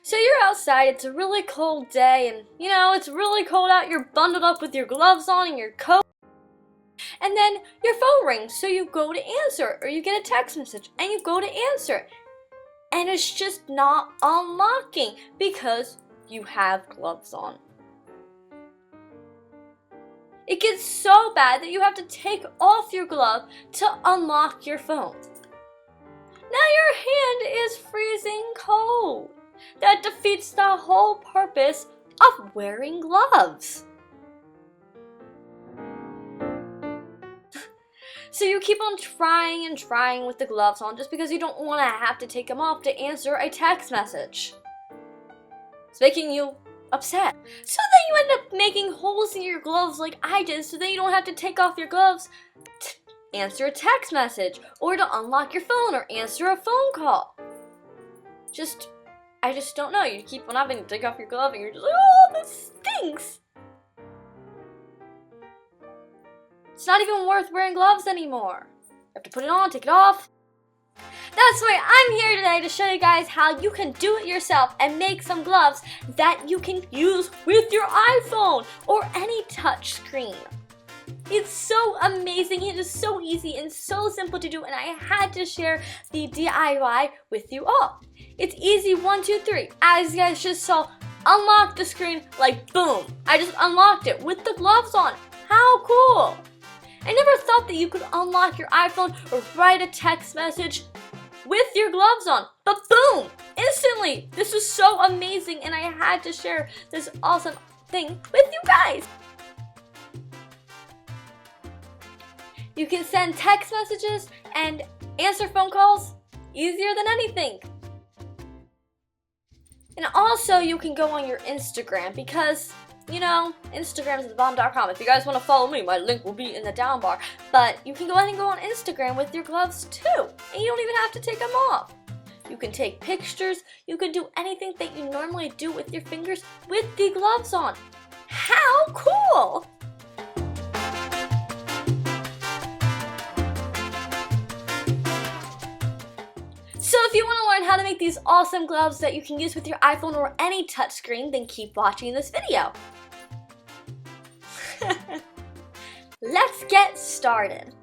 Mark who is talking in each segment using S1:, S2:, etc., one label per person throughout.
S1: So you're outside, it's a really cold day, and you know, it's really cold out, you're bundled up with your gloves on and your coat. And then your phone rings, so you go to answer, or you get a text message, and you go to answer. And it's just not unlocking because you have gloves on. It gets so bad that you have to take off your glove to unlock your phone. Now your hand is freezing cold. That defeats the whole purpose of wearing gloves. So you keep on trying and trying with the gloves on just because you don't want to have to take them off to answer a text message. It's making you upset. So then you end up making holes in your gloves like I did, so then you don't have to take off your gloves to answer a text message or to unlock your phone or answer a phone call. I just don't know. You keep on having to take off your glove and you're just like, oh, this stinks. It's not even worth wearing gloves anymore. You have to put it on, take it off. That's why I'm here today to show you guys how you can do it yourself and make some gloves that you can use with your iPhone or any touch screen. It's so amazing, it is so easy and so simple to do, and I had to share the DIY with you all. It's easy, 1, 2, 3. As you guys just saw, unlock the screen like boom. I just unlocked it with the gloves on. How cool! I never thought that you could unlock your iPhone or write a text message with your gloves on, but boom, instantly. This is so amazing, and I had to share this awesome thing with you guys. You can send text messages and answer phone calls easier than anything. And also you can go on your Instagram because, you know, Instagram is thebomb.com. If you guys want to follow me, my link will be in the down bar. But you can go ahead and go on Instagram with your gloves too. And you don't even have to take them off. You can take pictures. You can do anything that you normally do with your fingers with the gloves on. How cool! So if you want to learn how to make these awesome gloves that you can use with your iPhone or any touchscreen, then keep watching this video. Let's get started.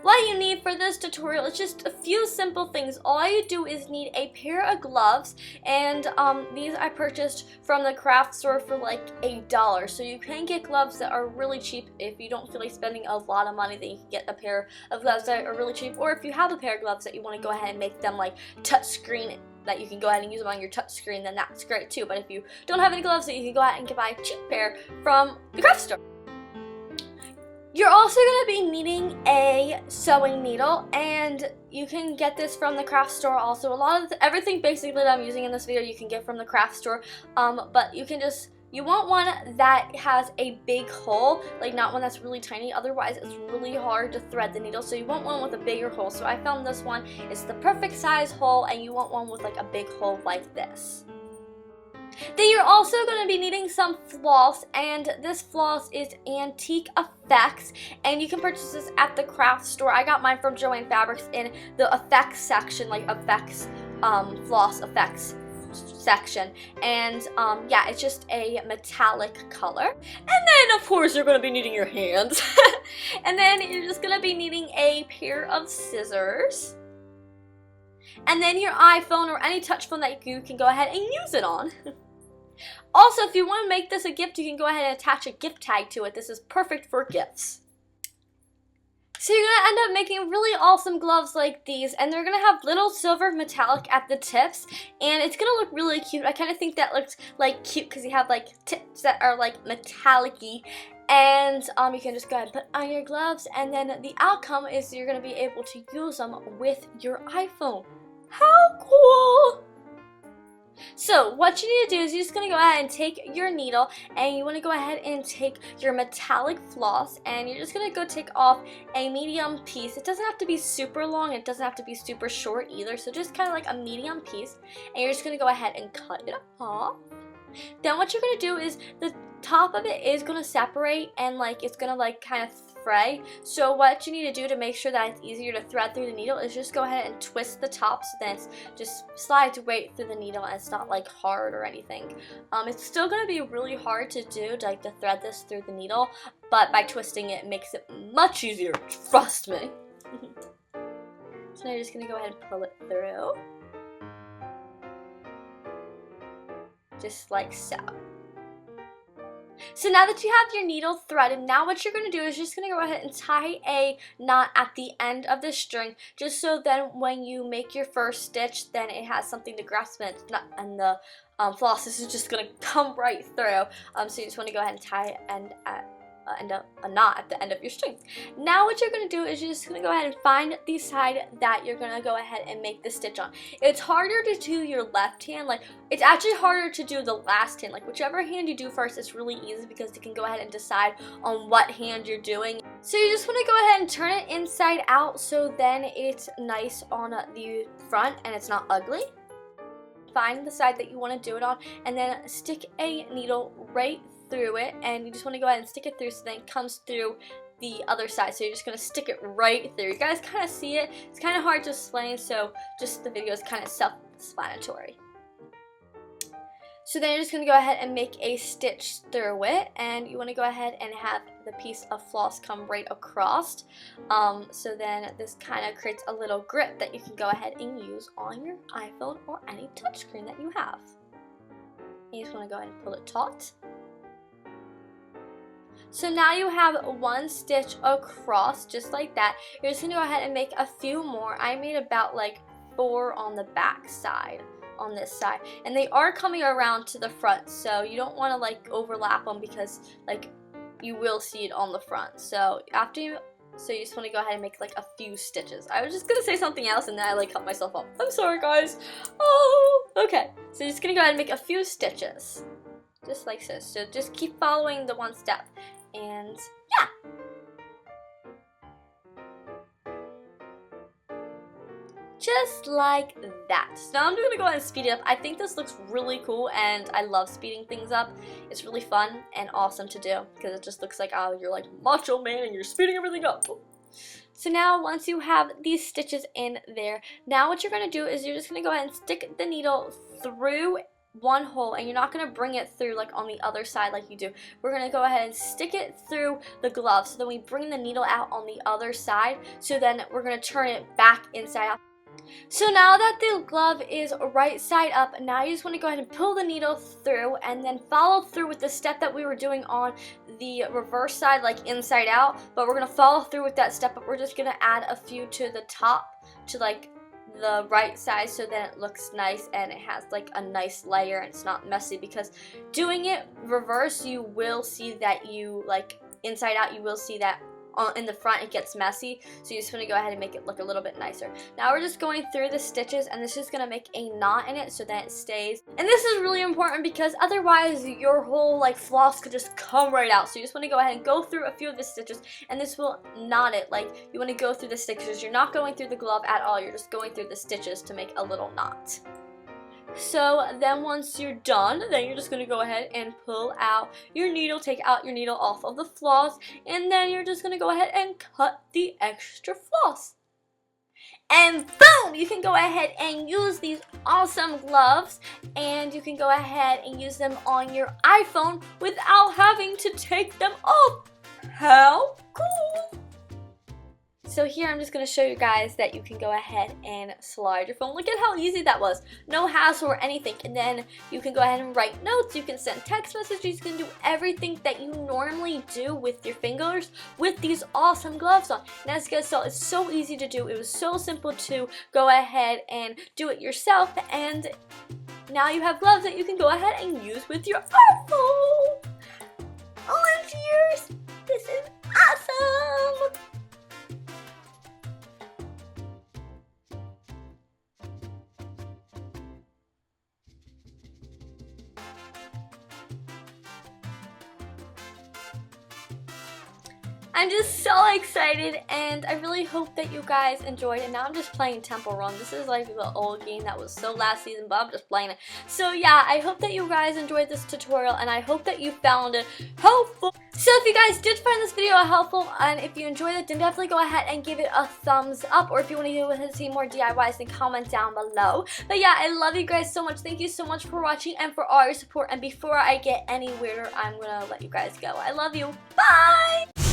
S1: What you need for this tutorial is just a few simple things. All you do is need a pair of gloves, and these I purchased from the craft store for like $8. So you can get gloves that are really cheap. If you don't feel like spending a lot of money, then you can get a pair of gloves that are really cheap. Or if you have a pair of gloves that you want to go ahead and make them like touch screen, that you can go ahead and use them on your touch screen, then that's great too. But if you don't have any gloves, then you can go ahead and buy a cheap pair from the craft store. You're also going to be needing a sewing needle, and you can get this from the craft store also. Everything basically that I'm using in this video you can get from the craft store, but you want one that has a big hole, like not one that's really tiny, otherwise it's really hard to thread the needle, so you want one with a bigger hole. So I found this one, it's the perfect size hole, and you want one with like a big hole like this. Then you're also going to be needing some floss, and this floss is Antique Effects, and you can purchase this at the craft store. I got mine from Joann Fabrics in the effects section, like effects, floss effects section, and yeah, it's just a metallic color. And then of course you're going to be needing your hands, and then you're just going to be needing a pair of scissors, and then your iPhone or any touch phone that you can go ahead and use it on. Also, if you want to make this a gift, you can go ahead and attach a gift tag to it. This is perfect for gifts. So you're going to end up making really awesome gloves like these, and they're going to have little silver metallic at the tips, and it's going to look really cute. I kind of think that looks like cute because you have like tips that are like metallic-y, and you can just go ahead and put on your gloves, and then the outcome is you're going to be able to use them with your iPhone. How cool! So what you need to do is you're just going to go ahead and take your needle, and you want to go ahead and take your metallic floss, and you're just going to go take off a medium piece. It doesn't have to be super long, it doesn't have to be super short either, so just kind of like a medium piece, and you're just going to go ahead and cut it off. Then what you're going to do is the top of it is going to separate, and like it's going to like kind of fray. So what you need to do to make sure that it's easier to thread through the needle is just go ahead and twist the top so then it just slides right through the needle and it's not like hard or anything. It's still going to be really hard to do, like to thread this through the needle, but by twisting it makes it much easier, trust me. So now you're just going to go ahead and pull it through. Just like so. So now that you have your needle threaded, now what you're going to do is just going to go ahead and tie a knot at the end of the string, just so then when you make your first stitch, then it has something to grasp it, and the floss is just going to come right through. So you just want to go ahead and tie a knot at the end of your string. Now what you're going to do is you're just going to go ahead and find the side that you're going to go ahead and make the stitch on. It's harder to do your left hand, like it's actually harder to do the last hand, like whichever hand you do first is really easy because you can go ahead and decide on what hand you're doing. So you just want to go ahead and turn it inside out so then it's nice on the front and it's not ugly. Find the side that you want to do it on and then stick a needle right through it, and you just want to go ahead and stick it through so then it comes through the other side. So you're just going to stick it right through. You guys kind of see it. It's kind of hard to explain, so just the video is kind of self-explanatory. So then you're just going to go ahead and make a stitch through it, and you want to go ahead and have the piece of floss come right across. So then this kind of creates a little grip that you can go ahead and use on your iPhone or any touchscreen that you have. You just want to go ahead and pull it taut. So now you have one stitch across, just like that. You're just going to go ahead and make a few more. I made about like 4 on the back side, on this side. And they are coming around to the front, so you don't want to like overlap them because like you will see it on the front. So you just want to go ahead and make like a few stitches. I was just going to say something else and then I like cut myself up. I'm sorry guys. Oh, okay. So you're just going to go ahead and make a few stitches. Just like so. So just keep following the one step. And yeah. Just like that. So now I'm going to go ahead and speed it up. I think this looks really cool and I love speeding things up. It's really fun and awesome to do because it just looks like, oh, you're like macho man and you're speeding everything up. So now once you have these stitches in there, now what you're going to do is you're just going to go ahead and stick the needle through one hole, and you're not going to bring it through like on the other side like you do. We're going to go ahead and stick it through the glove, so then we bring the needle out on the other side, so then we're going to turn it back inside out. So now that the glove is right side up, now you just want to go ahead and pull the needle through and then follow through with the step that we were doing on the reverse side, like inside out, but we're going to follow through with that step, but we're just going to add a few to the top to like the right side so then it looks nice and it has like a nice layer and it's not messy, because doing it reverse you will see that you like inside out, you will see that in the front it gets messy, so you just want to go ahead and make it look a little bit nicer. Now we're just going through the stitches and this is going to make a knot in it so that it stays, and this is really important because otherwise your whole like floss could just come right out. So you just want to go ahead and go through a few of the stitches and this will knot it. Like you want to go through the stitches, you're not going through the glove at all, you're just going through the stitches to make a little knot. So then once you're done, then you're just going to go ahead and pull out your needle, take out your needle off of the floss, and then you're just going to go ahead and cut the extra floss. And boom! You can go ahead and use these awesome gloves, and you can go ahead and use them on your iPhone without having to take them off. How cool! So here I'm just going to show you guys that you can go ahead and slide your phone. Look at how easy that was. No hassle or anything. And then you can go ahead and write notes. You can send text messages. You can do everything that you normally do with your fingers with these awesome gloves on. And as you guys saw, it's so easy to do. It was so simple to go ahead and do it yourself. And now you have gloves that you can go ahead and use with your iPhone. OMG, this is awesome! I'm just so excited, and I really hope that you guys enjoyed. And now I'm just playing Temple Run. This is like the old game that was so last season, but I'm just playing it. So yeah, I hope that you guys enjoyed this tutorial, and I hope that you found it helpful. So if you guys did find this video helpful, and if you enjoyed it, then definitely go ahead and give it a thumbs up. Or if you want to see more DIYs, then comment down below. But yeah, I love you guys so much. Thank you so much for watching and for all your support. And before I get any weirder, I'm gonna let you guys go. I love you. Bye!